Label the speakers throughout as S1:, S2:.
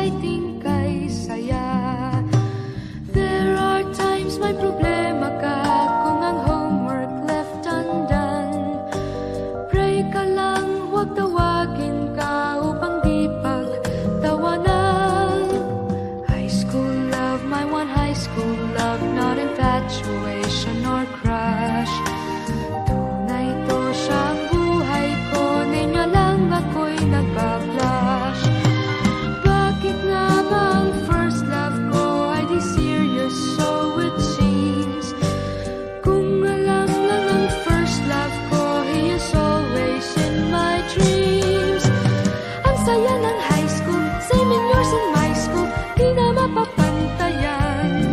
S1: exciting kay saya. There are times may problema ka kung ang homework left undone. Pray ka lang, huwag tawagin ka upang di pagtawanan. High school love, my one high school love, not infatuation or crush. Tunay to siyang buhay ko, niya lang ako'y nagbablush. Bakit nga ba ang first love ko ay di serious, so it seems? Kung alam lang ang first love ko, he is always in my dreams. Ang saya ng high school, same in yours in my school, di na mapapantayan.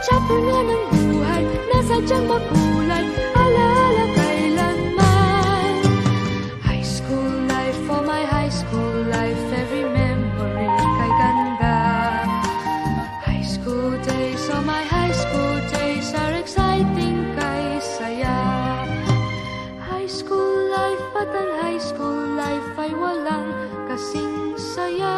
S1: Chapter nga ng buhay, nasadyang makulay, alaala kailanman. High school life, oh my high school life, every memory kay ganda. High school days, oh my high school days, are exciting kay saya. High school life, at ang high school life ay walang kasing saya.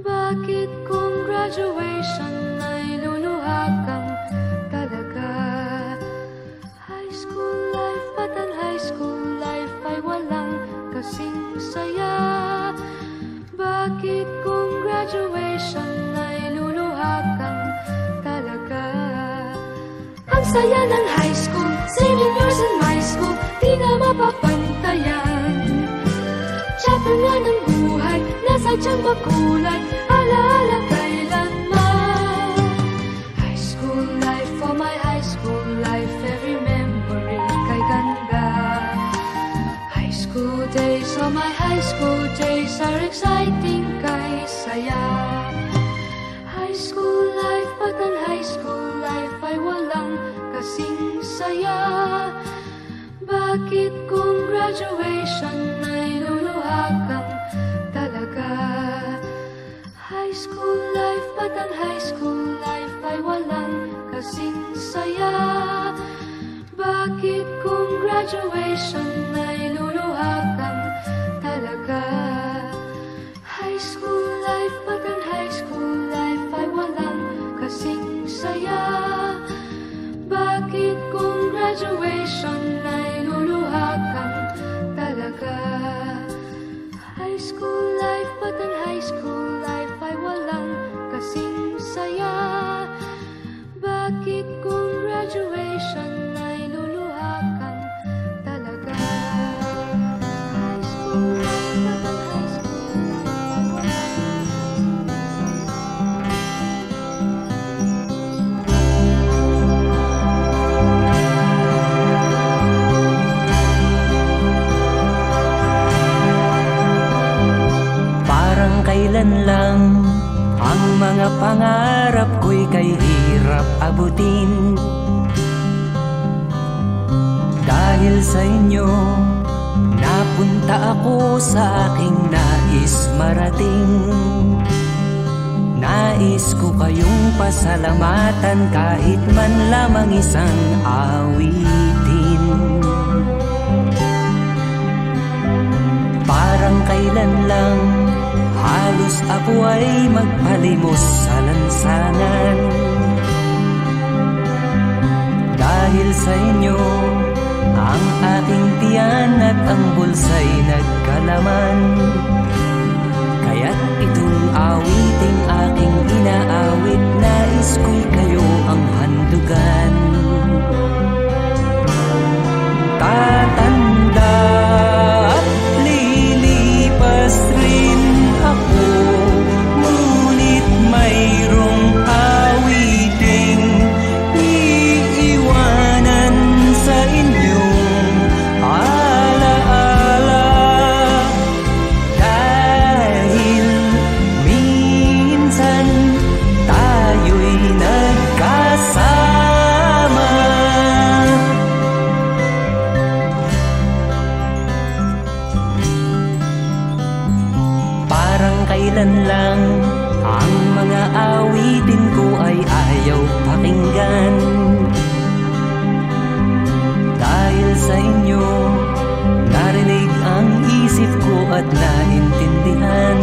S1: Bakit kung graduation ay luluha kang talaga? High school life, at ang high school life ay walang kasing saya. Bakit kung graduation ay luluha kang talaga? Ang saya ng high school, same in yours in my school, di na mapapantayan. Chapter nga ng buhay, nasadyang makulay, alaala kailanman. High school life, oh my high school life, every memory kay ganda. High school days, oh my high school days, are exciting kay saya. High school life, at ang high school life ay walang kasing saya. Bakit kung graduation ay luluha kang talaga? High school life, at ang high school life ay walang kasing saya. Bakit kung graduation ay luluha kang talaga? High school life, at ang high school life ay walang kasing saya. Bakit kung graduation ay luluha kang talaga? High school life, at ang high school life ay walang kasing saya. Bakit kung graduation ay luluha kang talaga? High school life, at ang high school life ay
S2: Parang kailan lang ang mga pangarap ko'y kay hirap abutin. Dahil sa inyo, napunta ako sa aking nais marating. Nais ko kayong pasalamatan kahit man lamang isang awitin. Parang kailan lang halos ako ay magpalimos sa lansangan. Dahil sa inyo, ang aking tiyan at ang bulsa'y nagkalaman. Kaya't itong awiting aking inaawit, nais ko'y kayo ang handugan. Tatanda at lilipas rin ako, ngunit mayroong awiting iiwanan sa inyong alaala. Dahil minsan tayo'y nagkasama. Parang kailan lang ang mga awitin ko ay ayaw pakinggan. Dahil sa inyo, narinig ang isip ko at naintindihan.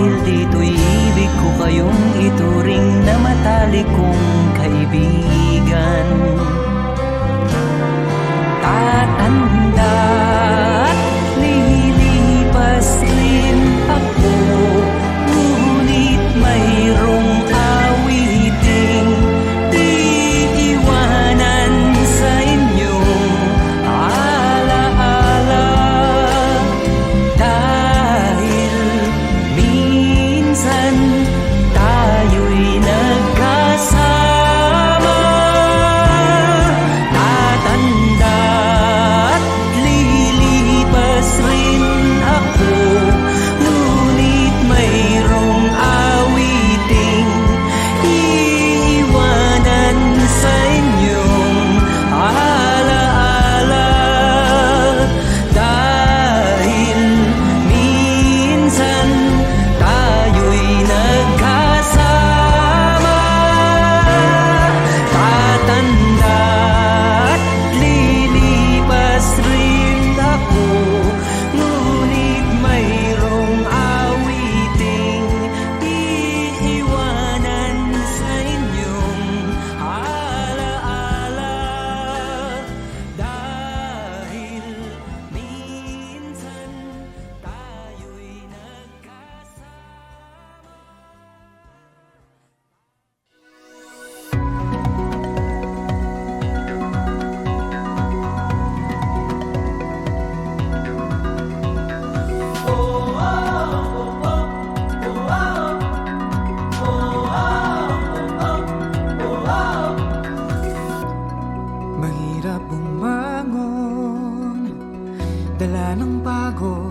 S2: Dahil dito'y ibig ko kayong ituring na matalik kong kaibigan. Tatanda at lilipas rin ako, ngunit mayroong awiting iiwanan sa inyong alaala. Dahil minsan tayo'y nagkasama. Tatanda at lilipas rin ako, ngunit mayroong awiting iiwanan sa inyong alaala. Dahil minsan tayo'y nagkasama. Tatanda at lilipas rin ako, ngunit mayroong awiting iiwanan sa inyong alaala. Dahil minsan tayo'y nagkasama.
S3: Mahirap bumangon, dala ng pagod